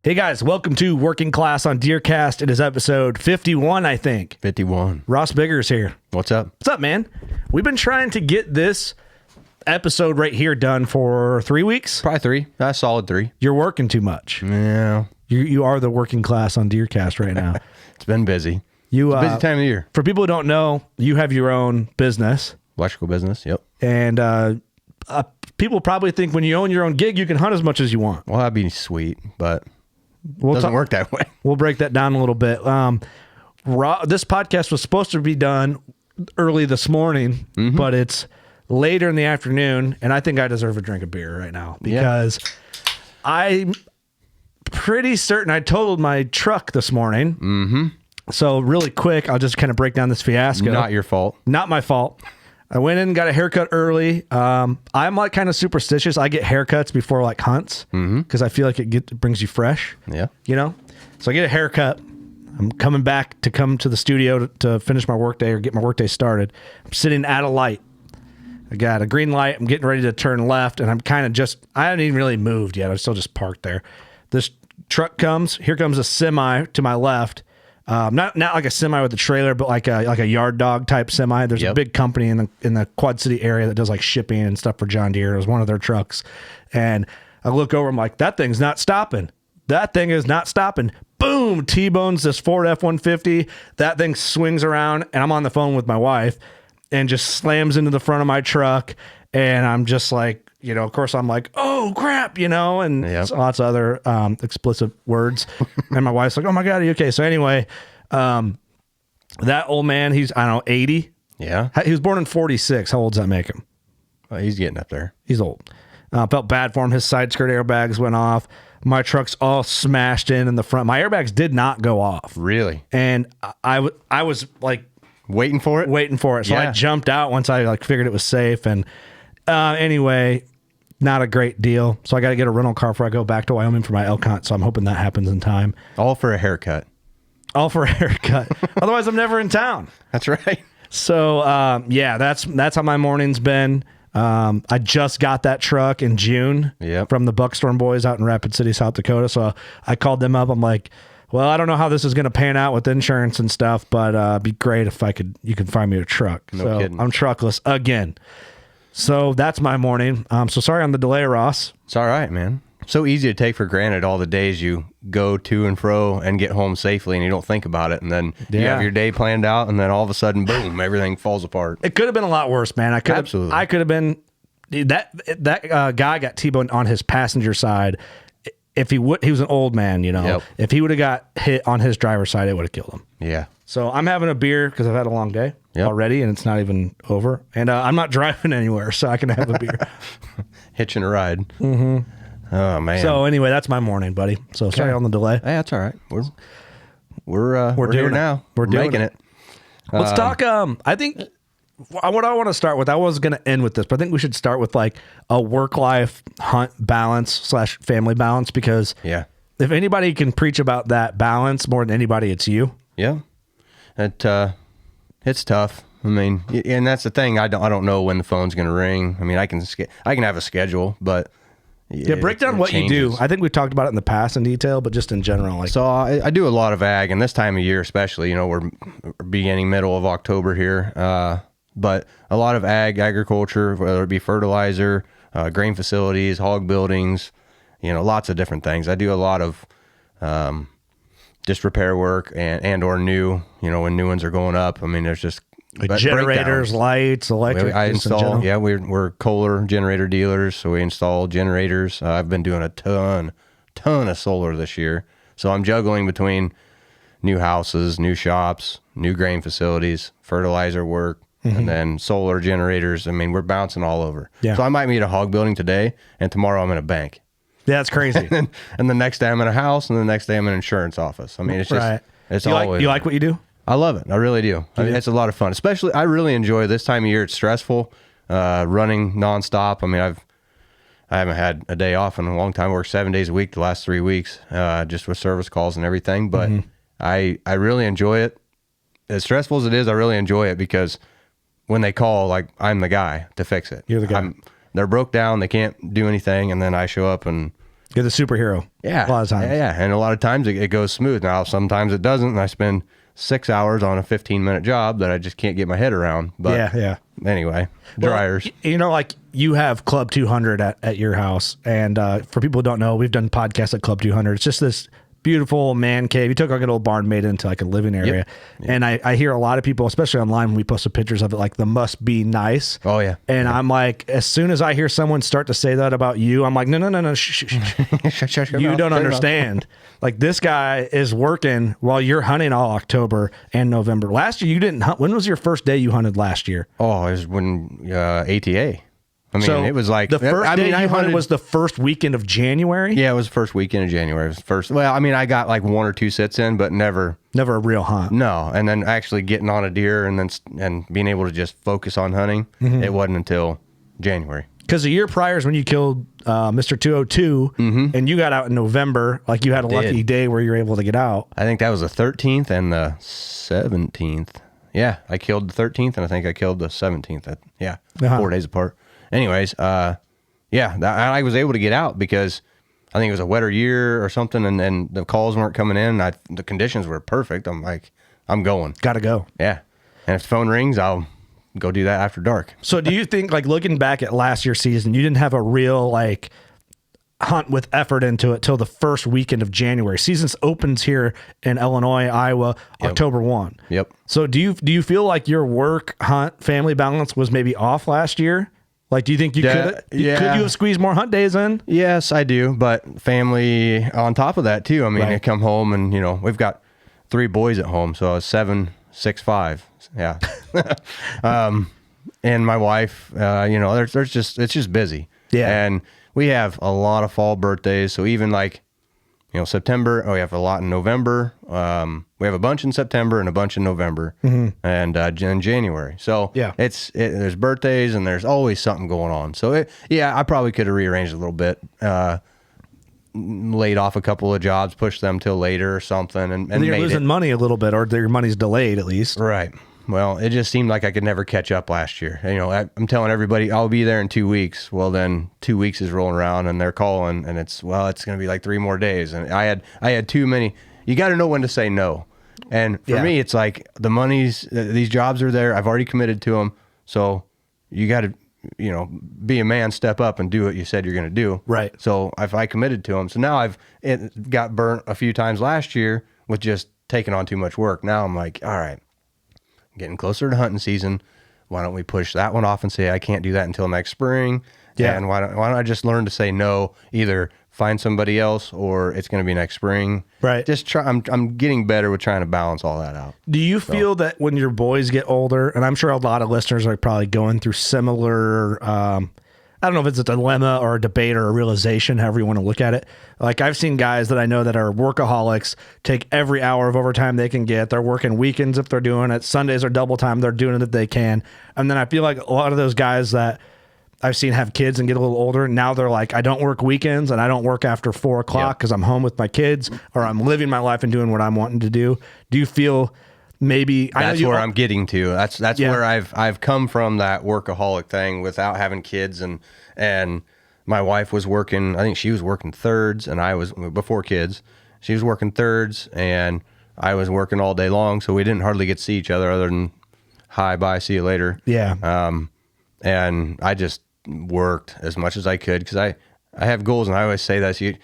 Hey guys, welcome to Working Class on Deercast. It is episode 51, I think. 51. Ross Biggers here. What's up? What's up, man? We've been trying to get this episode right here done for 3 weeks. Probably 3. That's solid 3. You're working too much. Yeah. You are the Working Class on Deercast right now. It's been busy. You It's a busy time of year. For people who don't know, you have your own business. Electrical business, yep. And people probably think when you own your own gig, you can hunt as much as you want. Well, that'd be sweet, but We'll doesn't work that way. We'll break that down a little bit. This podcast was supposed to be done early this morning, but it's later in the afternoon, and I think I deserve a drink of beer right now because I'm pretty certain I totaled my truck this morning. Mm-hmm. So really quick, I'll just kind of break down this fiasco. Not your fault. Not my fault. I went in and got a haircut early. I'm like kind of superstitious. I get haircuts before like hunts because I feel like it brings you fresh. Yeah. You know? So I get a haircut. I'm coming back to come to the studio to finish my workday or get my workday started. I'm sitting at a light. I got a green light. I'm getting ready to turn left, and I'm kind of I haven't even really moved yet. I'm still just parked there. This truck comes. Here comes a semi to my left. Not like a semi with a trailer, but like a yard dog type semi. There's a big company in the Quad City area that does like shipping and stuff for John Deere. It was one of their trucks, and I look over. I'm like, that thing's not stopping. That thing is not stopping. Boom! T-bones this Ford F-150. That thing swings around, and I'm on the phone with my wife, and just slams into the front of my truck. And I'm just like, of course I'm like, oh crap, and lots of other explicit words. And my wife's like, oh my God, are you okay? So anyway, that old man, he's, I don't know, 80. Yeah. He was born in 46. How old does that make him? Well, he's getting up there. He's old. Felt bad for him. His side skirt airbags went off. My truck's all smashed in the front. My airbags did not go off. Really? And I was like waiting for it. So I jumped out once I like figured it was safe. And anyway, not a great deal. So I got to get a rental car before I go back to Wyoming for my elk hunt. So I'm hoping that happens in time. All for a haircut. Otherwise, I'm never in town. That's right. So that's how my morning's been. I just got that truck in June from the Buckstorm boys out in Rapid City, South Dakota. So I called them up. I'm like, well, I don't know how this is going to pan out with insurance and stuff, but it'd be great if you could find me a truck. No kidding. I'm truckless again. So that's my morning. So sorry on the delay, Ross. It's all right, man. So easy to take for granted all the days you go to and fro and get home safely and you don't think about it. And then you have your day planned out and then all of a sudden, boom, everything falls apart. It could have been a lot worse, man. I could have been that guy got T-boned on his passenger side. If he was an old man, if he would have got hit on his driver's side, it would have killed him. Yeah. So I'm having a beer because I've had a long day already and it's not even over. And I'm not driving anywhere, so I can have a beer. Hitching a ride. Mm-hmm. Oh man. So anyway, that's my morning, buddy. So sorry on the delay. Hey, that's all right. We're doing here now. We're making it. Let's talk. I think what I want to start with. I was going to end with this, but I think we should start with like a work-life hunt balance / family balance because if anybody can preach about that balance more than anybody, it's you. Yeah, it's tough. I mean, and that's the thing. I don't know when the phone's going to ring. I mean, I can have a schedule, but. Break down what you do. I think we've talked about it in the past in detail, but just in general. So I do a lot of ag, and this time of year especially, we're beginning middle of October here, but a lot of agriculture, whether it be fertilizer, grain facilities, hog buildings, lots of different things. I do a lot of just repair work and or new, when new ones are going up. I mean, there's just generators, lights, electric. I install. Yeah, we're Kohler generator dealers, so we install generators. I've been doing a ton of solar this year, so I'm juggling between new houses, new shops, new grain facilities, fertilizer work, and then solar generators. I mean, we're bouncing all over. Yeah. So I might meet a hog building today, and tomorrow I'm in a bank. Yeah, that's crazy. and the next day I'm in a house, and the next day I'm in an insurance office. I mean, it's just it's always. You like what you do? I love it. I really do. I mean, it's a lot of fun. Especially, I really enjoy this time of year. It's stressful, running nonstop. I mean, I haven't had a day off in a long time. I work 7 days a week the last 3 weeks, just with service calls and everything. But I really enjoy it. As stressful as it is, I really enjoy it because when they call, like, I'm the guy to fix it. You're the guy. They're broke down. They can't do anything. And then I show up and You're the superhero. Yeah. A lot of times. Yeah. And a lot of times it goes smooth. Now, sometimes it doesn't. And I spend 6 hours on a 15-minute job that I just can't get my head around. But yeah. Anyway, dryers. Well, you know, like you have Club 200 at your house. And for people who don't know, we've done podcasts at Club 200. It's just this beautiful man cave. You took like an old barn, made it into like a living area. Yep. And I hear a lot of people, especially online when we posted pictures of it, like the must be nice. Oh yeah. And I'm like, as soon as I hear someone start to say that about you, I'm like, no, shh. You don't understand. Like this guy is working while you're hunting all October and November. Last year you didn't hunt. When was your first day you hunted last year? Oh, it was when ATA. I mean, so it was like the first day you hunted was the first weekend of January. Yeah, it was the first weekend of January. It was the first. Well, I mean, I got like 1 or 2 sits in, but never a real hunt. No, and then actually getting on a deer and being able to just focus on hunting. It wasn't until January. Because the year prior is when you killed Mr. 202, and you got out in November. Like you had a lucky day where you were able to get out. I think that was the 13th and the 17th. Yeah, I killed the 13th, and I think I killed the 17th. 4 days apart. Anyways, I was able to get out because I think it was a wetter year or something, and the calls weren't coming in. The conditions were perfect. I'm like, I'm going. Gotta go. Yeah. And if the phone rings, I'll go do that after dark. So do you think, like looking back at last year's season, you didn't have a real like hunt with effort into it till the first weekend of January? Season opens here in Illinois, Iowa, October 1. Yep. So do you feel like your work, hunt, family balance was maybe off last year? Like, do you think could you have squeezed more hunt days in? Yes, I do. But family on top of that too. I mean, I come home and, we've got 3 boys at home. So I was 7, 6, 5. Yeah. And my wife, it's just busy. Yeah. And we have a lot of fall birthdays. So even like, September, we have a lot in November. We have a bunch in September and a bunch in November and in January. So there's birthdays and there's always something going on. So I probably could have rearranged a little bit, laid off a couple of jobs, pushed them till later or something. And you're losing money a little bit, or your money's delayed at least. Right. Well, it just seemed like I could never catch up last year. I'm telling everybody I'll be there in 2 weeks. Well, then 2 weeks is rolling around and they're calling and it's going to be like 3 more days. And I had too many. You got to know when to say no. And for me, it's like the these jobs are there. I've already committed to them. So you got to, be a man, step up and do what you said you're going to do. Right. So if I committed to them, so now it got burnt a few times last year with just taking on too much work. Now I'm like, all right, getting closer to hunting season. Why don't we push that one off and say, I can't do that until next spring. Yeah. And why don't I just learn to say no, either find somebody else or it's going to be next spring. Right. Just try. I'm getting better with trying to balance all that out. Do you feel that when your boys get older, and I'm sure a lot of listeners are probably going through similar, I don't know if it's a dilemma or a debate or a realization, however you want to look at it. Like I've seen guys that I know that are workaholics take every hour of overtime they can get. They're working weekends if they're doing it. Sundays are double time. They're doing it if they can. And then I feel like a lot of those guys that I've seen have kids and get a little older. Now they're like, I don't work weekends and I don't work after 4 o'clock because I'm home with my kids or I'm living my life and doing what I'm wanting to do. Do you feel maybe that's where I'm getting to? That's where I've come from, that workaholic thing without having kids, and my wife was working. I think she was working thirds, and I was before kids. She was working thirds, and I was working all day long, so we didn't hardly get to see each other than hi, bye, see you later. Yeah. And I just worked as much as I could because I have goals, and I always say that you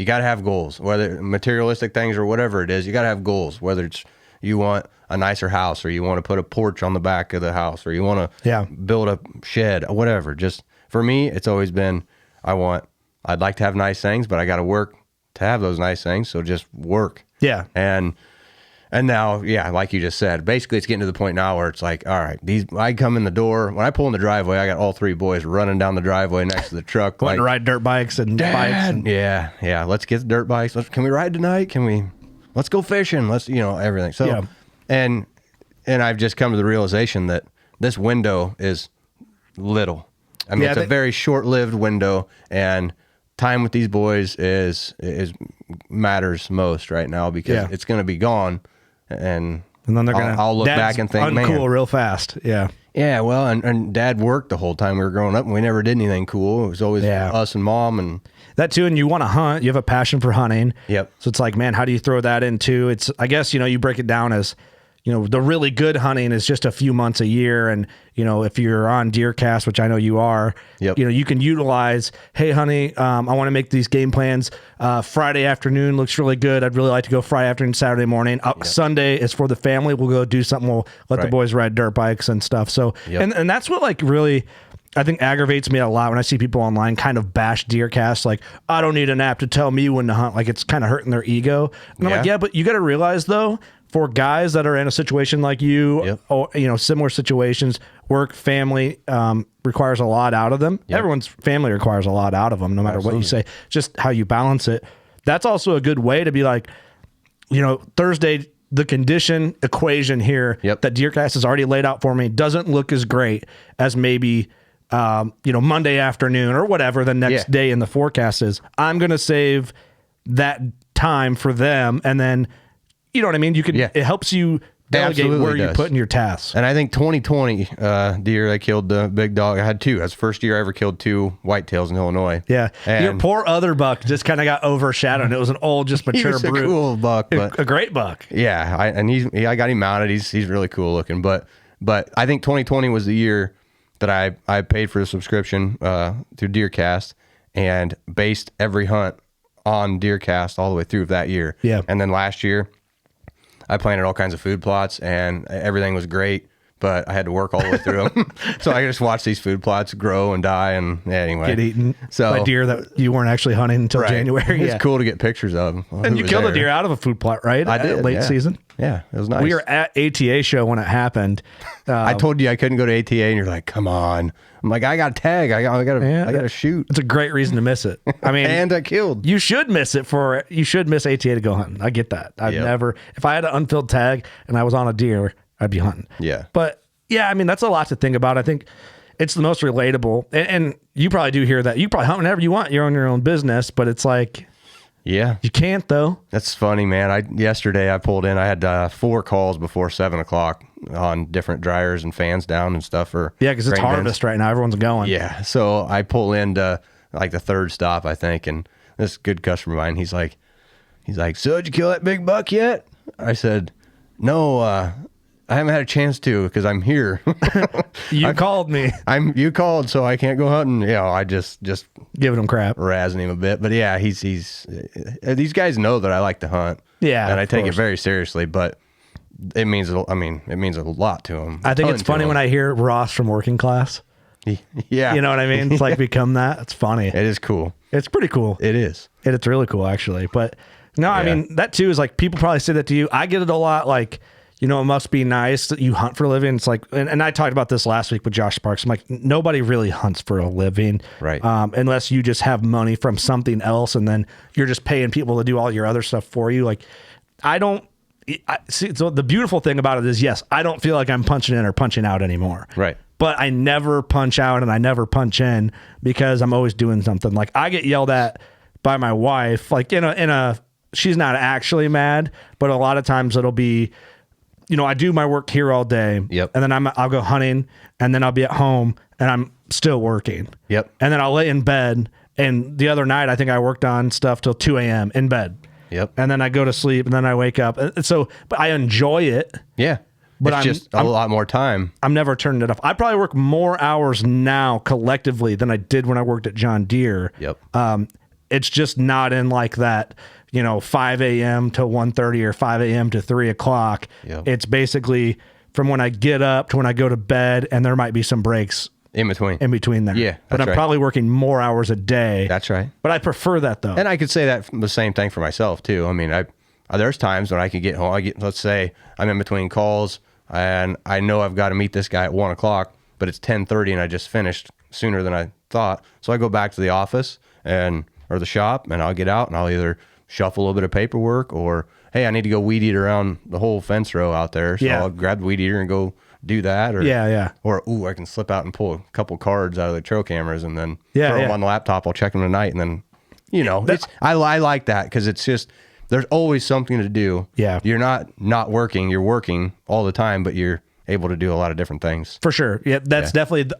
got to have goals, whether materialistic things or whatever it is. You got to have goals, whether it's you want a nicer house or you want to put a porch on the back of the house or you want to build a shed or whatever. Just for me, it's always been, I'd like to have nice things, but I got to work to have those nice things. So just work. Yeah. And now, like you just said, basically it's getting to the point now where it's like, all right, I come in the door, when I pull in the driveway, I got all 3 boys running down the driveway next to the truck. Wanting to ride dirt bikes and bikes. And yeah. Let's get the dirt bikes. Can we ride tonight? Let's go fishing. Let's, everything. So, and I've just come to the realization that this window is little. I mean, it's a very short-lived window, and time with these boys is matters most right now because it's going to be gone. And then they're gonna. I'll look back and think, man, uncool real fast. Yeah. Yeah. Well, and Dad worked the whole time we were growing up, and we never did anything cool. It was always us and Mom, and that too. And you want to hunt, you have a passion for hunting. Yep. So it's like, man, how do you throw that into it's, I guess, you break it down as, the really good hunting is just a few months a year. And, if you're on deer cast, which I know you are, Yep. You can utilize, hey, honey, I want to make these game plans. Friday afternoon looks really good. I'd really like to go Friday afternoon, Saturday morning. Sunday is for the family. We'll go do something. We'll let the boys ride dirt bikes and stuff. So, and that's what like really, I think aggravates me a lot when I see people online kind of bash deer cast. Like, I don't need an app to tell me when to hunt. Like it's kind of hurting their ego. And I'm like, yeah, but you got to realize though, for guys that are in a situation like you, or similar situations, work, family requires a lot out of them. Everyone's family requires a lot out of them, no matter what you say. Just how you balance it. That's also a good way to be like, Thursday, the condition equation here that DeerCast has already laid out for me doesn't look as great as maybe Monday afternoon or whatever the next day in the forecast is. I'm going to save that time for them, and then. You know what I mean? You can. It helps you delegate where you put in your tasks. And I think 2020 deer, I killed the big dog. I had two. That's the first year I ever killed two whitetails in Illinois. Yeah. And your poor other buck just kind of got overshadowed. It was an old, just mature he was brute. A cool buck, but a great buck. Yeah, I got him mounted. He's really cool looking. But I think 2020 was the year that I paid for the subscription through DeerCast and based every hunt on DeerCast all the way through that year. Yeah. And then last year, I planted all kinds of food plots and everything was great, but I had to work all the way through them. So I just watched these food plots grow and die and anyway. Get eaten by deer that you weren't actually hunting until January. It's cool to get pictures of them. And you killed a deer out of a food plot, right? I did. Late season? Yeah, it was nice. We were at ATA show when it happened. I told you I couldn't go to ATA and you're like, come on. I'm like, I got a tag. I got to shoot. It's a great reason to miss it. I mean, and I killed. You should miss ATA to go hunting. I get that. I've never, if I had an unfilled tag and I was on a deer, I'd be hunting. Yeah. But yeah, I mean, that's a lot to think about. I think it's the most relatable. And you probably do hear that. You probably hunt whenever you want. You're on your own business, but it's like, yeah, you can't though. That's funny, man. Yesterday I pulled in. I had 4 calls before 7:00 on different dryers and fans down and stuff. Because it's harvest right now. Everyone's going. Yeah, so I pull into like the 3rd stop, I think, and this good customer of mine, he's like, so did you kill that big buck yet? I said, no. I haven't had a chance to because I'm here. You called me. You called, so I can't go hunting. I just giving him crap, razzing him a bit. But yeah, he's these guys know that I like to hunt. Yeah, and I take it very seriously. But it means a lot to him. I think it's funny when I hear Ross from Working Class. Yeah, you know what I mean. It's like become that. It's funny. It is cool. It's pretty cool. It is. It's really cool actually. But no, I mean that too is like people probably say that to you. I get it a lot. Like. It must be nice that you hunt for a living. It's like, and I talked about this last week with Josh Sparks. I'm like, nobody really hunts for a living, right? Unless you just have money from something else, and then you're just paying people to do all your other stuff for you. Like, see. So the beautiful thing about it is, yes, I don't feel like I'm punching in or punching out anymore, right? But I never punch out and I never punch in because I'm always doing something. Like I get yelled at by my wife, like in a. She's not actually mad, but a lot of times it'll be. I do my work here all day. Yep. And then I'll go hunting, and then I'll be at home, and I'm still working. Yep. And then I'll lay in bed. And the other night, I think I worked on stuff till 2 a.m. in bed. Yep. And then I go to sleep, and then I wake up. So, but I enjoy it. Yeah. But it's just a lot more time. I'm never turning it off. I probably work more hours now collectively than I did when I worked at John Deere. Yep. It's just not in like that. 5 a.m. to 1:30 or 5 a.m. to 3 o'clock. Yep. It's basically from when I get up to when I go to bed, and there might be some breaks in between there. Yeah, but I'm probably working more hours a day. That's right. But I prefer that though. And I could say that the same thing for myself too. I mean, there's times when I can get home. Let's say I'm in between calls, and I know I've got to meet this guy at 1 o'clock, but it's 10:30, and I just finished sooner than I thought. So I go back to the office or the shop, and I'll get out, and I'll either shuffle a little bit of paperwork, or hey, I need to go weed eat around the whole fence row out there, so I'll grab the weed eater and go do that. Or or I can slip out and pull a couple cards out of the trail cameras and then throw them on the laptop. I'll check them tonight, and then I like that because it's just there's always something to do. Yeah, you're not working, you're working all the time, but you're able to do a lot of different things for sure. Yeah, that's definitely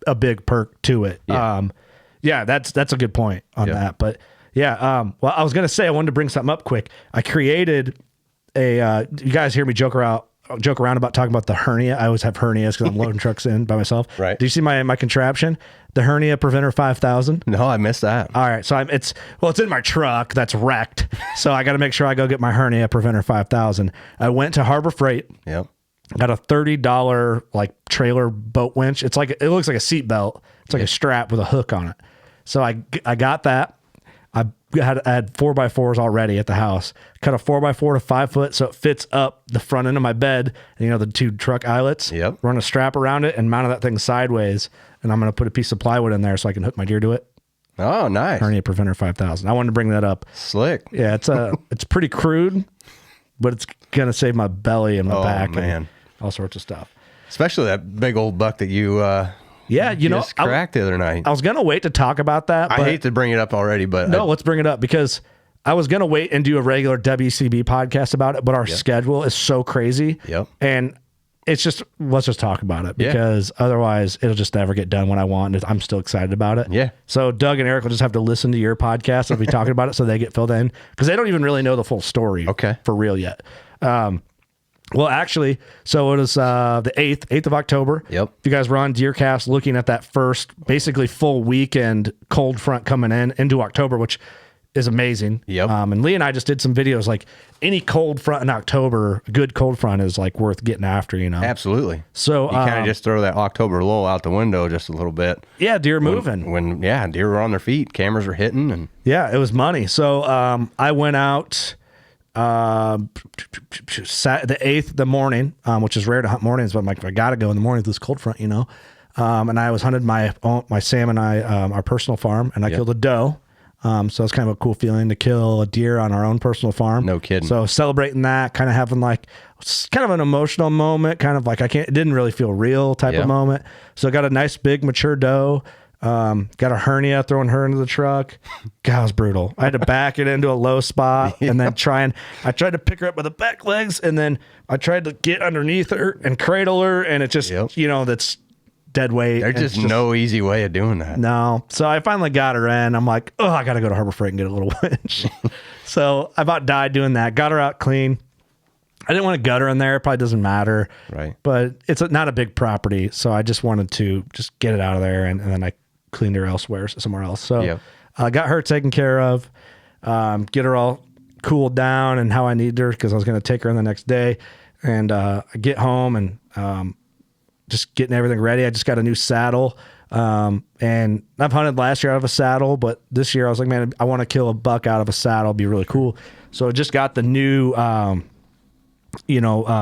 a big perk to it. Yeah, that's a good point on that. But yeah, well, I was gonna say I wanted to bring something up quick. I created a. You guys hear me joke around about talking about the hernia. I always have hernias because I'm loading trucks in by myself. Right. Do you see my contraption? The hernia preventer 5000. No, I missed that. All right, so it's in my truck that's wrecked. So I got to make sure I go get my hernia preventer 5000. I went to Harbor Freight. Yep. Got a $30 like trailer boat winch. It looks like a seat belt. It's like a strap with a hook on it. So I got that. I had 4x4s already at the house. Cut a 4x4 to 5 foot so it fits up the front end of my bed. And, the 2 truck eyelets. Yep. Run a strap around it and mounted that thing sideways. And I'm going to put a piece of plywood in there so I can hook my deer to it. Oh, nice. Hernia preventer 5000. I wanted to bring that up. Slick. Yeah, it's pretty crude, but it's gonna save my belly and my back and all sorts of stuff. Especially that big old buck that you just cracked the other night. I was gonna wait to talk about that. But I hate to bring it up already, but let's bring it up because I was gonna wait and do a regular WCB podcast about it, but our schedule is so crazy. Yep. And it's just let's just talk about it because otherwise it'll just never get done when I want. I'm still excited about it. Yeah. So Doug and Eric will just have to listen to your podcast and be talking about it so they get filled in because they don't even really know the full story. Okay. For real yet. Well, actually, so it was the 8th of October. Yep. If you guys were on Deercast looking at that first basically full weekend cold front coming into October, which is amazing. Yep. And Lee and I just did some videos like any cold front in October, a good cold front is like worth getting after, Absolutely. So you kind of just throw that October lull out the window just a little bit. Yeah, deer moving. When deer were on their feet, cameras were hitting, and yeah, it was money. So I went out the 8th, the morning, which is rare to hunt mornings, but I'm like, I got to go in the morning with this cold front, And I was hunted my Sam and I, our personal farm, and I killed a doe. So it's kind of a cool feeling to kill a deer on our own personal farm. No kidding. So celebrating that, kind of having like kind of an emotional moment, kind of like it didn't really feel real type of moment. So I got a nice big mature doe. Got a hernia, throwing her into the truck. God, it was brutal. I had to back it into a low spot and then I tried to pick her up with the back legs and then I tried to get underneath her and cradle her and it just, that's dead weight. There's just no easy way of doing that. No. So I finally got her in. I'm like, I got to go to Harbor Freight and get a little winch. So I about died doing that. Got her out clean. I didn't want to gut her in there. It probably doesn't matter. Right. But it's not a big property. So I just wanted to just get it out of there. And then I cleaned her somewhere else. So I got her taken care of, get her all cooled down and how I needed her because I was going to take her in the next day. And I get home and just getting everything ready. I just got a new saddle. And I've hunted last year out of a saddle, but this year I was like, man, I want to kill a buck out of a saddle. It'd be really cool. So I just got the new,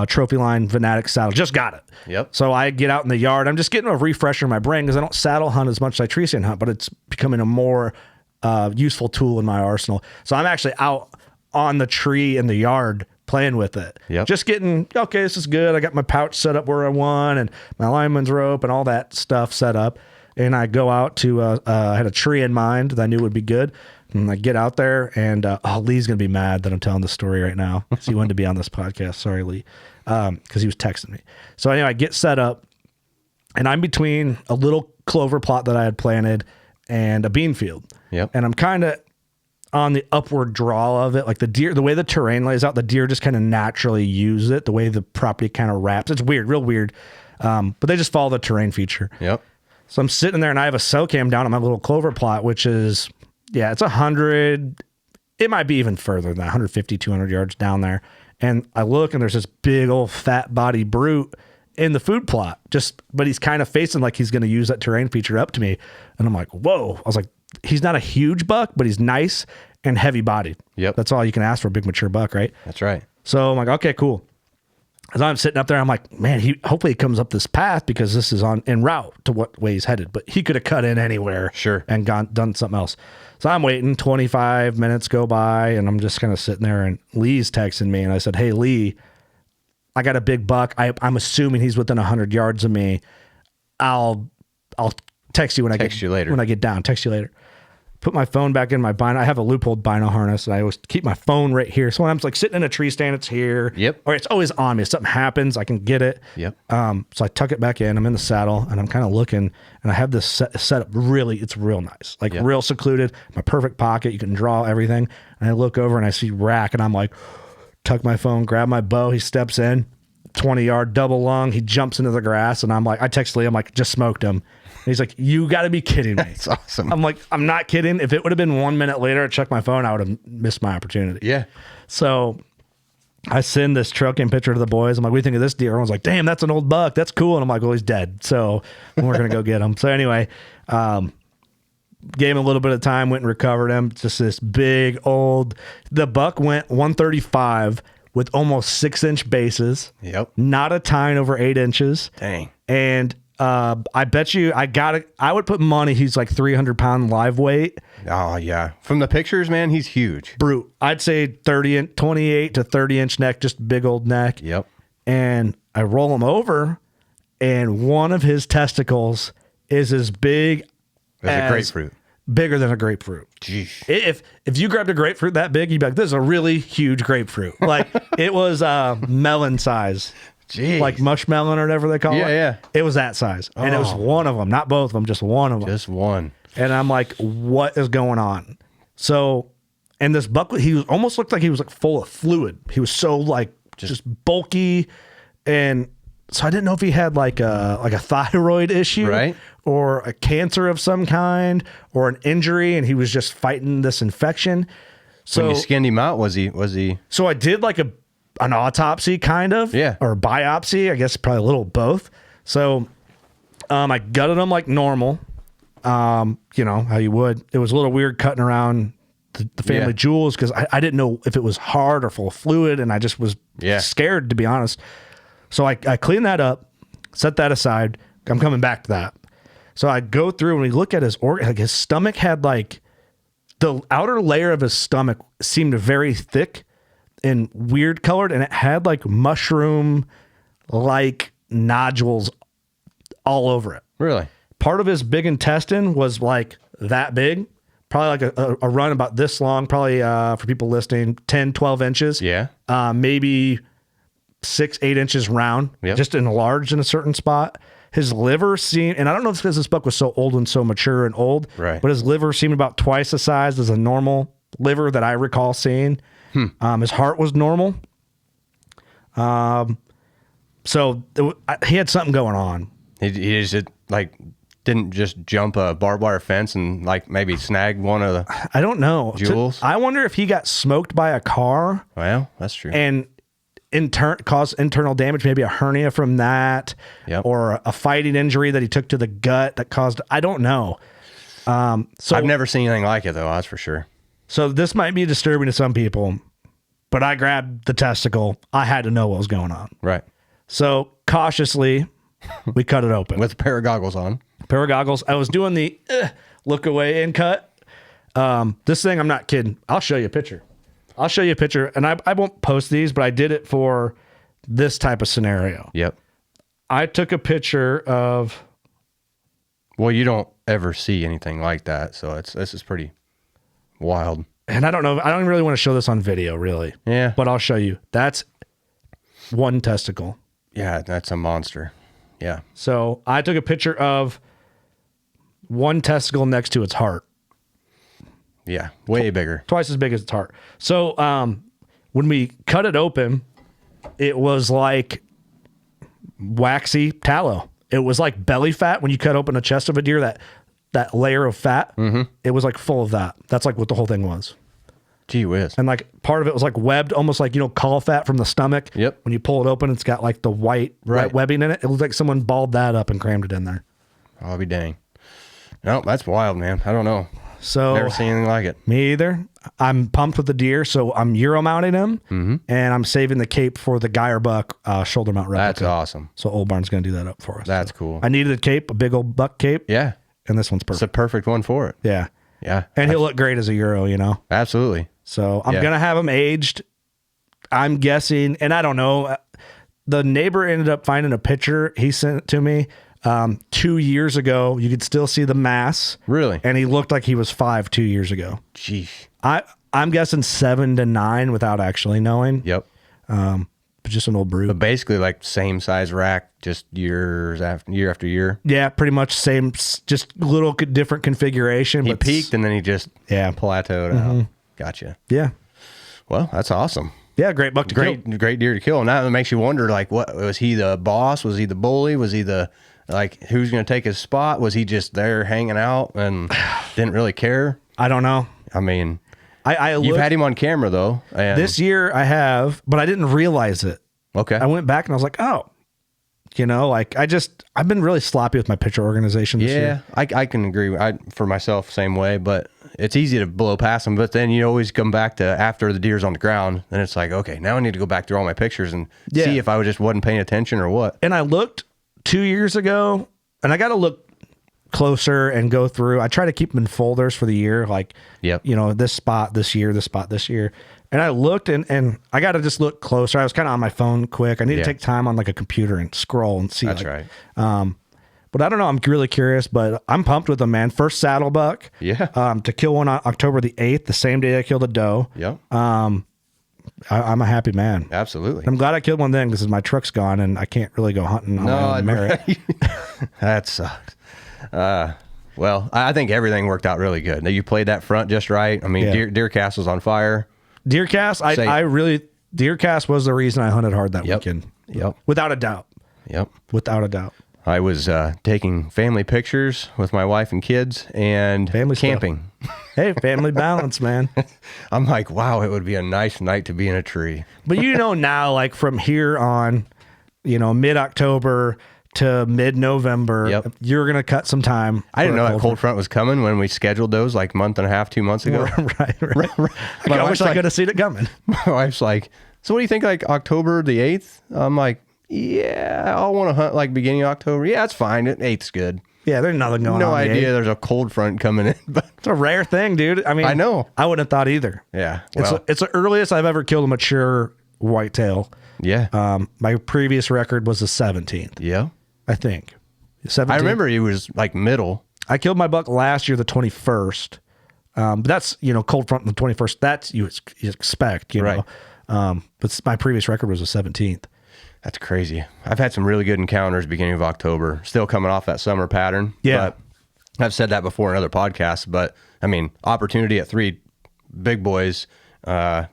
trophy line Fanatic saddle. Just got it. Yep. So I get out in the yard. I'm just getting a refresher in my brain because I don't saddle hunt as much as I tree stand hunt, but it's becoming a more useful tool in my arsenal. So I'm actually out on the tree in the yard playing with it. Yep. Just getting, okay, this is good. I got my pouch set up where I want and my lineman's rope and all that stuff set up. And I go out to, I had a tree in mind that I knew would be good. And I get out there and, Lee's going to be mad that I'm telling this story right now because he wanted to be on this podcast. Sorry, Lee. Because he was texting me. So anyway, I get set up and I'm between a little clover plot that I had planted and a bean field. Yep. And I'm kind of on the upward draw of it. Like the way the terrain lays out, the deer just kind of naturally use it. The way the property kind of wraps. It's weird, real weird. But they just follow the terrain feature. Yep. So I'm sitting there and I have a cell cam down on my little clover plot, which is, it's 100, it might be even further than that, 150, 200 yards down there. And I look and there's this big old fat body brute in the food plot, but he's kind of facing like he's going to use that terrain feature up to me. And I'm like, whoa. I was like, he's not a huge buck, but he's nice and heavy bodied. Yep. That's all you can ask for a big mature buck, right? That's right. So I'm like, okay, cool. As I'm sitting up there, I'm like, man, hopefully he comes up this path because this is en route to what way he's headed. But he could have cut in anywhere, sure, and done something else. So I'm waiting. 25 minutes go by, and I'm just kind of sitting there. And Lee's texting me, and I said, "Hey, Lee, I got a big buck. I'm assuming he's within 100 yards of me. I'll text you when I get down. Text you later." put my phone back in my bino. I have a loophole bino harness, and I always keep my phone right here. So when I'm like sitting in a tree stand, it's here. Yep. Or it's always on me. If something happens, I can get it. Yep. So I tuck it back in. I'm in the saddle, and I'm kind of looking, and I have this set up. Really, it's real nice, like real secluded. My perfect pocket. You can draw everything. And I look over, and I see rack, and I'm like, tuck my phone, grab my bow. He steps in, 20-yard double lung. He jumps into the grass, and I'm like, I text Lee. I'm like, just smoked him. He's like, you got to be kidding me. That's awesome. I'm like, I'm not kidding. If it would have been 1 minute later, I checked my phone, I would have missed my opportunity. Yeah. So I send this trail cam picture to the boys. I'm like, what do you think of this deer? Everyone's like, damn, that's an old buck. That's cool. And I'm like, well, he's dead. So we're going to go get him. So anyway, gave him a little bit of time, went and recovered him. Just this big old, the buck went 135 with almost 6-inch bases. Yep. Not a tine over 8 inches. Dang. And I bet you I would put money he's like 300-pound live weight. Oh, yeah. From the pictures, man, he's huge. Brute. I'd say 28 to 30-inch neck, just big old neck. Yep. And I roll him over, and one of his testicles is as big as a grapefruit. Bigger than a grapefruit. Jeez. If you grabbed a grapefruit that big, you'd be like, this is a really huge grapefruit. Like, it was melon size. Jeez. Like mushmelon or whatever they call it. Yeah. It was that size. And it was one of them, not both of them, just one of them. Just one. And I'm like, what is going on? So, and this buck, he was almost looked like he was like full of fluid. He was so like just bulky. And so I didn't know if he had like a thyroid issue, right, or a cancer of some kind, or an injury, and he was just fighting this infection. So when you skinned him out, was he? So I did like an autopsy kind of, or a biopsy, I guess probably a little both. So I gutted him like normal, you know, how you would. It was a little weird cutting around the family jewels because I didn't know if it was hard or full of fluid, and I just was scared, to be honest. So I cleaned that up, set that aside. I'm coming back to that. So I go through and we look at his organ. Like his stomach had like the outer layer of his stomach seemed very thick and weird colored, and it had like mushroom like nodules all over it. Really? Part of his big intestine was like that big, probably like a run about this long, probably for people listening, 10, 12 inches. Yeah. Maybe 6, 8 inches round, just enlarged in a certain spot. His liver seemed, and I don't know if it's because this buck was so old and so mature and old, right, but his liver seemed about twice the size as a normal liver that I recall seeing. His heart was normal. So he had something going on. He just like didn't just jump a barbed wire fence and like maybe snag one of the I don't know. jewels. I wonder if he got smoked by a car. Well, that's true. And caused internal damage, maybe a hernia from that, or a fighting injury that he took to the gut that caused, I don't know. So I've never seen anything like it though, that's for sure. So this might be disturbing to some people, but I grabbed the testicle. I had to know what was going on. Right. So cautiously, we cut it open. With a pair of goggles on. Pair of goggles. I was doing the look away and cut. This thing, I'm not kidding. I'll show you a picture. And I won't post these, but I did it for this type of scenario. Yep. I took a picture of... Well, you don't ever see anything like that, so this is pretty wild. And I don't know. I don't really want to show this on video, really. Yeah. But I'll show you. That's one testicle. Yeah, that's a monster. Yeah. So I took a picture of one testicle next to its heart. Yeah, way bigger. Twice as big as its heart. So when we cut it open, it was like waxy tallow. It was like belly fat. When you cut open a chest of a deer, that layer of fat, it was like full of that. That's like what the whole thing was. Gee whiz. And like part of it was like webbed, almost like, caul fat from the stomach. Yep. When you pull it open, it's got like the white webbing in it. It looks like someone balled that up and crammed it in there. I'll be dang. No, that's wild, man. I don't know. So never seen anything like it. Me either. I'm pumped with the deer, so I'm Euro mounting him, and I'm saving the cape for the Geyer buck shoulder mount replica. That's awesome. So Old Barn's going to do that up for us. That's cool. I needed a cape, a big old buck cape. Yeah. And this one's perfect. It's a perfect one for it. Yeah. Yeah. And he'll look great as a Euro, Absolutely. So I'm going to have him aged. I'm guessing, and I don't know, the neighbor ended up finding a picture. He sent it to me 2 years ago, you could still see the mass. Really? And he looked like he was 5 2 years ago. Jeez. I'm guessing 7 to 9 without actually knowing. Yep. But just an old brood. But basically, like same size rack, just year after year. Yeah, pretty much same, just little different configuration. He but peaked and then he just plateaued out. Gotcha. Yeah. Well, that's awesome. Yeah, great buck to kill. Great deer to kill. And that makes you wonder, like, what was he the boss? Was he the bully? Was he the who's going to take his spot? Was he just there hanging out and didn't really care? I don't know. I mean, you've had him on camera though. And this year I have, but I didn't realize it. Okay. I went back and I was like, oh, I've been really sloppy with my picture organization this year. I can agree. For myself, same way, but it's easy to blow past them. But then you always come back to after the deer's on the ground, then it's like, okay, now I need to go back through all my pictures and see if I just wasn't paying attention or what. And I looked 2 years ago, and I got to look closer and go through. I try to keep them in folders for the year, like, this spot this year, this spot this year. And I looked and I got to just look closer. I was kind of on my phone quick. I need to take time on like a computer and scroll and see. That's right. But I don't know. I'm really curious, but I'm pumped with them, man. First saddle buck. Yeah. To kill one on October the 8th, the same day I killed a doe. Yep. I'm a happy man. Absolutely. I'm glad I killed one then because my truck's gone and I can't really go hunting on my own merit. That sucks. Well, I think everything worked out really good. You played that front just right. I mean, deer cast was on fire. Deer cast, deer cast was the reason I hunted hard that weekend. Yep. Without a doubt. Yep. Without a doubt. I was taking family pictures with my wife and kids and family camping. Hey, family balance, man. I'm like, wow, it would be a nice night to be in a tree. But now, like from here on, mid-October to mid-November, you're going to cut some time. I didn't know that cold front was coming when we scheduled those like a month and a half, 2 months ago. Right. I wish I could have seen it coming. My wife's like, so what do you think, like October the 8th? I'm like, yeah, I'll want to hunt like beginning of October. Yeah, that's fine. 8th's good. Yeah, there's nothing going on. No idea there's a cold front coming in. But it's a rare thing, dude. I mean, I know. I wouldn't have thought either. Yeah. Well, it's the earliest I've ever killed a mature whitetail. Yeah. My previous record was the 17th. Yeah. I think. 17th. I remember he was like middle. I killed my buck last year, the 21st. But that's, cold front on the 21st. That's you expect, right. But my previous record was the 17th. That's crazy. I've had some really good encounters beginning of October, still coming off that summer pattern. Yeah. But I've said that before in other podcasts, but I mean, opportunity at 3 big boys,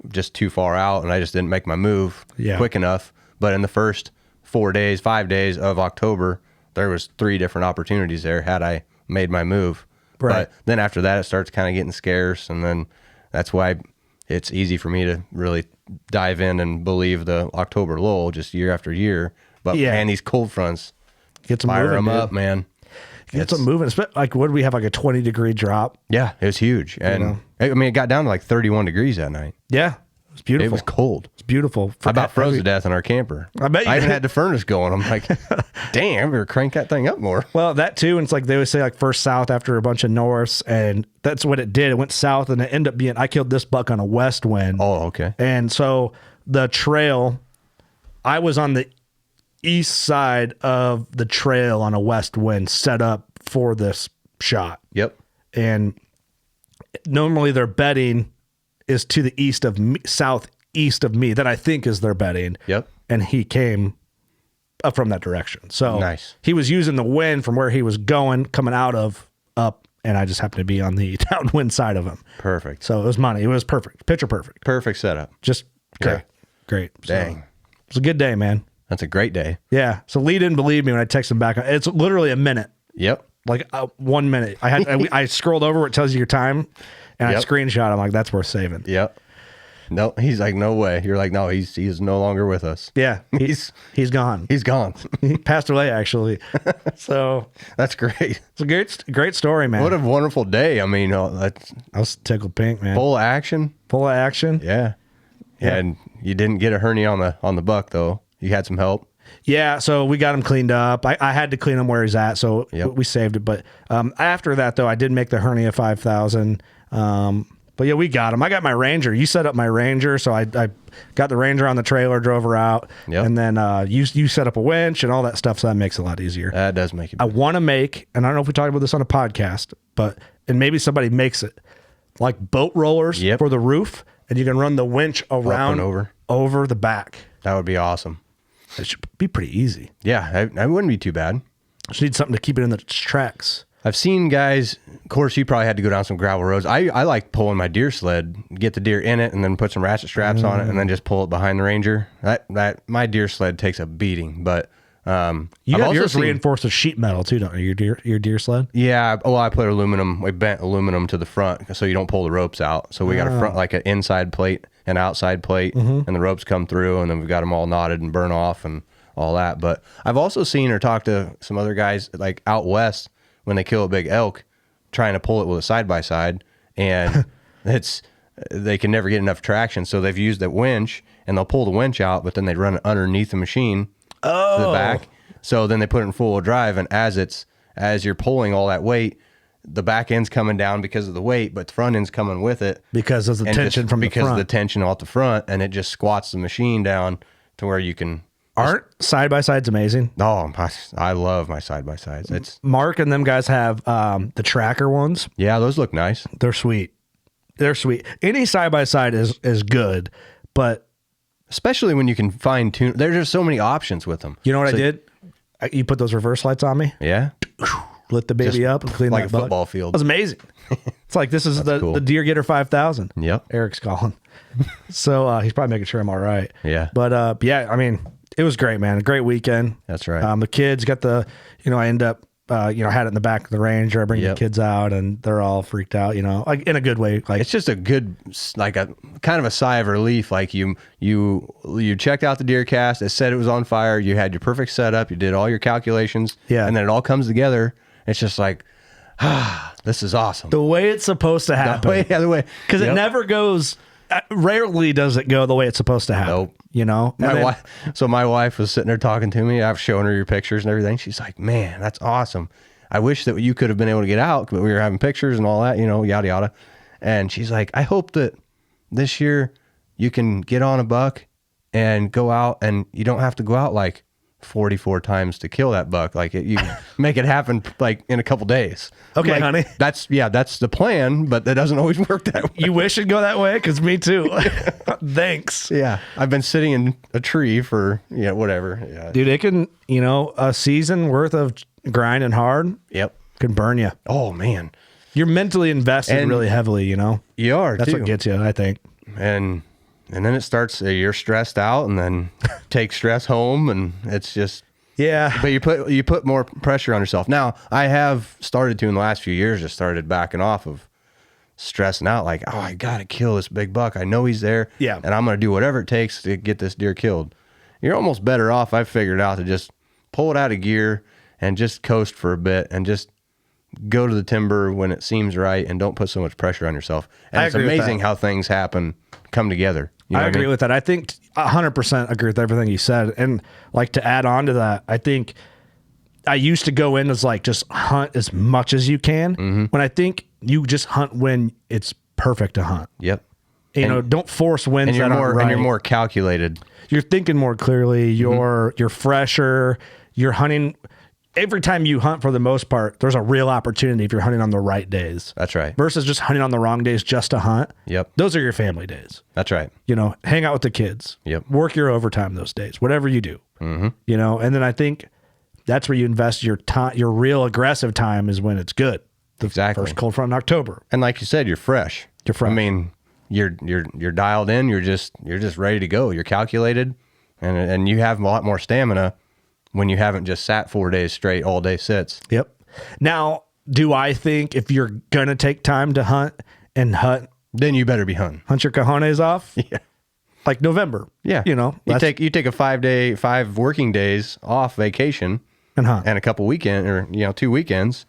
just too far out, and I just didn't make my move quick enough. But in the first 5 days of October, there was 3 different opportunities there had I made my move. Right. But then after that, it starts kind of getting scarce, and then that's why it's easy for me to really dive in and believe the October lull just year after year. But man, these cold fronts, fire them up, man. Get some moving. Like, what did we have? Like a 20-degree drop? Yeah, it was huge. And I mean, it got down to like 31 degrees that night. Yeah. It was beautiful. It was cold. It's beautiful. I about froze to death in our camper. I bet you I even had the furnace going. I'm like, damn, I better crank that thing up more. Well, that too. And it's like they always say, like, first south after a bunch of norths. And that's what it did. It went south and it ended up being, I killed this buck on a west wind. Oh, okay. And so the trail, I was on the east side of the trail on a west wind set up for this shot. Yep. And normally their bedding is to the east of me, southeast of me, that I think is their bedding. Yep. And he came up from that direction. So nice. He was using the wind from where he was going, coming out of up, and I just happened to be on the downwind side of him. Perfect. So it was money. It was perfect. Picture perfect. Perfect setup. Just great. Yeah. Great. Dang. So, it was a good day, man. That's a great day. Yeah. So Lee didn't believe me when I texted him back. It's literally a minute. Yep. Like 1 minute. I scrolled over where it tells you your time, and I screenshot. I'm like, that's worth saving. Yep. No, he's like, no way. You're like, no, he is no longer with us. Yeah, he's gone. He's gone. He passed away, actually. So that's great. It's a great story, man. What a wonderful day. I mean, I was tickled pink, man. Full of action. Full of action. Yeah. And you didn't get a hernia on the buck though. You had some help. Yeah, so we got him cleaned up. I had to clean him where he's at, so we saved it. But after that, though, I did make the hernia 5,000. But yeah, we got them. I got my Ranger. You set up my Ranger, so I got the Ranger on the trailer, drove her out, and then you set up a winch and all that stuff, so that makes it a lot easier. That does make it. I want to make, and I don't know if we talked about this on a podcast, and maybe somebody makes it, like boat rollers for the roof, and you can run the winch around over the back. That would be awesome. It should be pretty easy. Yeah, that wouldn't be too bad. Just need something to keep it in the tracks. I've seen guys, of course, you probably had to go down some gravel roads. I like pulling my deer sled, get the deer in it, and then put some ratchet straps on it, and then just pull it behiin the Ranger. That my deer sled takes a beating, but you have yours reinforced with sheet metal too, don't you? Your deer sled? Yeah. Well, I put aluminum. We bent aluminum to the front so you don't pull the ropes out. So we got a front, like an inside plate, an outside plate, and the ropes come through, and then we've got them all knotted and burn off and all that. But I've also seen or talked to some other guys like out west when they kill a big elk, trying to pull it with a side-by-side, and they can never get enough traction. So they've used that winch, and they'll pull the winch out, but then they run it underneath the machine to the back. So then they put it in full drive, and as you're pulling all that weight, the back end's coming down because of the weight, but the front end's coming with it because of the tension from the front. Because of the tension off the front, and it just squats the machine down to where you can. Aren't side-by-sides amazing? Oh, I love my side-by-sides. It's Mark and them guys have the tracker ones. Yeah, those look nice. They're sweet. Any side-by-side is good, but especially when you can fine-tune. There's just so many options with them. You know what I did? You put those reverse lights on me. Yeah. Lit the baby up and clean like that a butt. football field. It was amazing. It's like this is cool. the Deer Getter 5000. Yep. Eric's calling. So he's probably making sure I'm all right. Yeah. But yeah, I mean, it was great, man. A great weekend. That's right. The kids got I end up, had it in the back of the Ranger. I bring the kids out and they're all freaked out, like in a good way. Like it's just a good, like a kind of a sigh of relief. Like you checked out the deer cast. It said it was on fire. You had your perfect setup. You did all your calculations. Yeah. And then it all comes together. It's just like, this is awesome. The way it's supposed to happen. The way. Because it never goes, rarely does it go the way it's supposed to happen. Nope. So my wife was sitting there talking to me. I've shown her your pictures and everything. She's like, man, that's awesome. I wish that you could have been able to get out, but we were having pictures and all that, yada, yada. And she's like, I hope that this year you can get on a buck and go out and you don't have to go out like 44 times to kill that buck. Like you make it happen like in a couple days. Okay, honey. That's the plan, but that doesn't always work that way. You wish it'd go that way? Because me too. Thanks. Yeah. I've been sitting in a tree for, whatever. Yeah. Dude, it can, a season worth of grinding hard. Yep. Can burn you. Oh, man. You're mentally invested really heavily, You are, That's too. what gets you, I think. And then it starts, you're stressed out and then take stress home and it's just, yeah. But you put more pressure on yourself. Now, I have started to in the last few years, just started backing off of stressing out like, oh, I got to kill this big buck. I know he's there. Yeah. And I'm going to do whatever it takes to get this deer killed. You're almost better off, I've figured out, to just pull it out of gear and just coast for a bit and just go to the timber when it seems right and don't put so much pressure on yourself. And it's amazing how things come together. I agree with that. I think 100% agree with everything you said. And like to add on to that, I think I used to go in as like just hunt as much as you can. When I think you just hunt when it's perfect to hunt. Yep. Don't force wins and that aren't right. And you're more calculated. You're thinking more clearly. You're fresher. You're hunting. Every time you hunt, for the most part, there's a real opportunity if you're hunting on the right days. That's right. Versus just hunting on the wrong days just to hunt. Yep. Those are your family days. That's right. Hang out with the kids. Yep. Work your overtime those days, whatever you do. And then I think that's where you invest your time. Your real aggressive time is when it's good. Exactly. First cold front in October. And like you said, you're fresh. You're fresh. I mean, you're dialed in. You're just ready to go. You're calculated, and you have a lot more stamina when you haven't just sat 4 days straight, all day sits. Yep. Now, do I think if you're going to take time to hunt, then you better be hunting. Hunt your cojones off? Yeah. Like November. Yeah. You take a 5 working days off vacation and hunt. And a couple weekend or 2 weekends.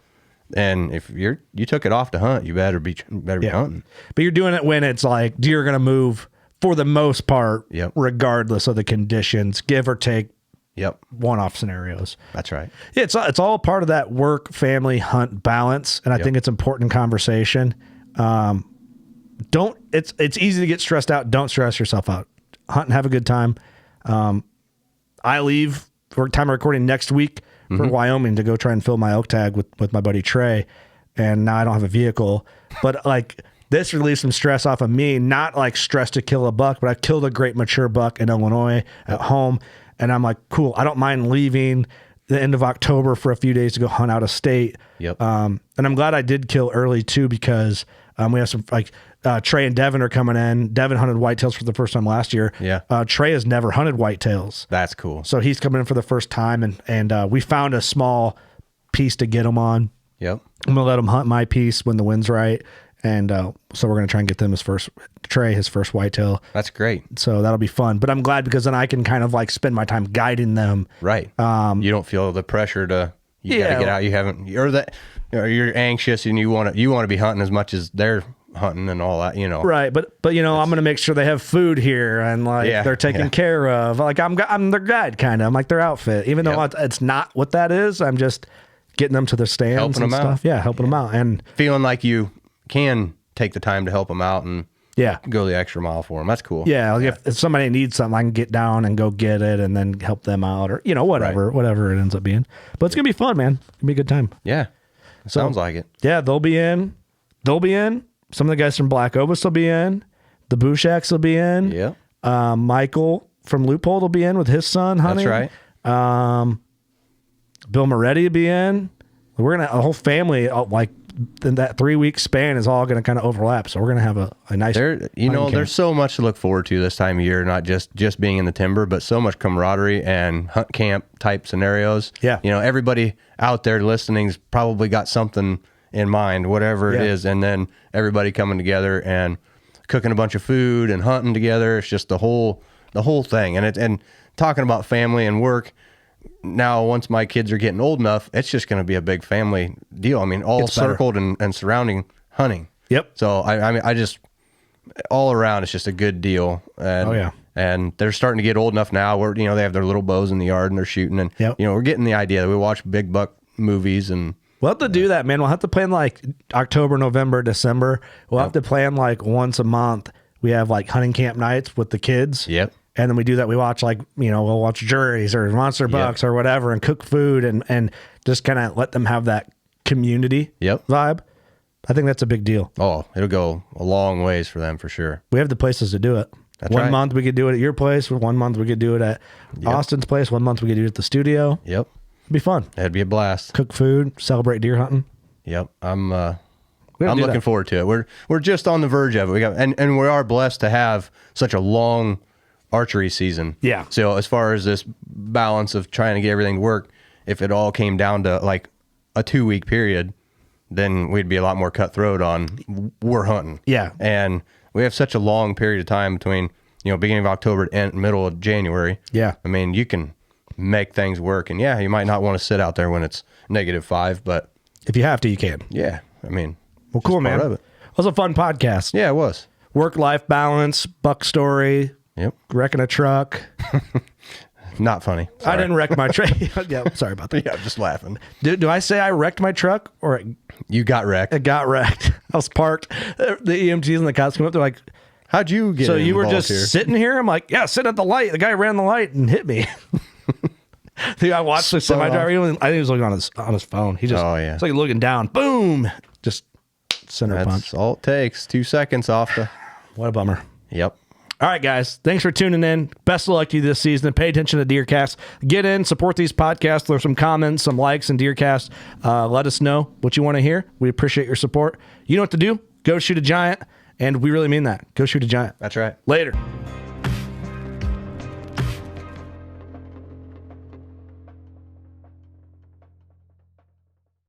And if you took it off to hunt, you better be hunting. But you're doing it when it's like deer are going to move for the most part, regardless of the conditions, give or take. Yep. One-off scenarios. That's right. Yeah, it's all part of that work, family, hunt balance. And I think it's important conversation. it's easy to get stressed out. Don't stress yourself out. Hunt and have a good time. I leave for time of recording next week for Wyoming to go try and fill my elk tag with my buddy Trey. And now I don't have a vehicle, but like this relieves some stress off of me, not like stress to kill a buck, but I killed a great mature buck in Illinois at home. And I'm like, cool. I don't mind leaving the end of October for a few days to go hunt out of state. Yep. And I'm glad I did kill early too, because we have some like Trey and Devin are coming in. Devin hunted whitetails for the first time last year. Yeah. Trey has never hunted whitetails. That's cool. So he's coming in for the first time, and we found a small piece to get him on. Yep. I'm gonna let him hunt my piece when the wind's right, and so we're gonna try and get them his first whitetail. That's great. So that'll be fun. But I'm glad because then I can kind of like spend my time guiding them. Right. You don't feel the pressure to gotta get out. You haven't, or you're anxious and you want to be hunting as much as they're hunting and all that, Right. But I'm going to make sure they have food here and like they're taken care of. Like I'm their guide kind of. I'm like their outfit, even though it's not what that is. I'm just getting them to the stands, helping and them stuff. out. Yeah. Helping them out and feeling like you can take the time to help them out and go the extra mile for them. That's cool. Yeah. Like if somebody needs something, I can get down and go get it and then help them out or, whatever it ends up being. But it's going to be fun, man. It'll be a good time. Yeah. Sounds like it. Yeah. They'll be in. Some of the guys from Black Obus will be in. The Bushaks will be in. Yeah. Michael from Loophole will be in with his son hunting. That's right. Bill Moretti will be in. We're going to, a whole family, like in that 3-week span is all going to kind of overlap. So we're going to have a nice, there's so much to look forward to this time of year, not just being in the timber, but so much camaraderie and hunt camp type scenarios. Yeah. Everybody out there listening's probably got something in mind, whatever it is. And then everybody coming together and cooking a bunch of food and hunting together. It's just the whole thing. And talking about family and work. Now, once my kids are getting old enough, it's just going to be a big family deal. I mean, all circled and surrounding hunting. Yep. So I just all around, it's just a good deal. And, and they're starting to get old enough now where, they have their little bows in the yard and they're shooting and, we're getting the idea that we watch big buck movies and, we'll have to do that, man. We'll have to plan like October, November, December. We'll have to plan like once a month. We have like hunting camp nights with the kids. Yep. And then we do that. We watch like, we'll watch juries or monster bucks or whatever and cook food and just kind of let them have that community vibe. I think that's a big deal. Oh, it'll go a long ways for them for sure. We have the places to do it. One month we could do it at your place. 1 month we could do it at Austin's place. 1 month we could do it at the studio. Yep. It'd be fun. It'd be a blast. Cook food, celebrate deer hunting. Yep. I'm looking forward to it. We're just on the verge of it. And we are blessed to have such a long archery season. Yeah. So as far as this balance of trying to get everything to work, if it all came down to like a 2-week period, then we'd be a lot more cutthroat on we're hunting. Yeah. And we have such a long period of time between, beginning of October and middle of January. Yeah. I mean, you can make things work. And you might not want to sit out there when it's -5, but if you have to, you can. Yeah. I mean, well, cool, man. It was a fun podcast. Yeah, it was. Work-life balance, buck story. Yep. Wrecking a truck. Not funny. Sorry. I didn't wreck my truck. Yeah, sorry about that. Yeah, just laughing. Do I say I wrecked my truck or you got wrecked? It got wrecked. I was parked. The EMTs and the cops come up. They're like, "How'd you get?" So you were just sitting here? I'm like, "Yeah, sitting at the light." The guy ran the light and hit me. I watched the semi-driver. I think he was looking on his phone. He just, it's like looking down. Boom! Just center punch. That's all it takes. 2 seconds off the. What a bummer. Yep. All right, guys. Thanks for tuning in. Best of luck to you this season. Pay attention to Deercast. Get in, support these podcasts. There's some comments, some likes in Deercast. Let us know what you want to hear. We appreciate your support. You know what to do. Go shoot a giant. And we really mean that. Go shoot a giant. That's right. Later.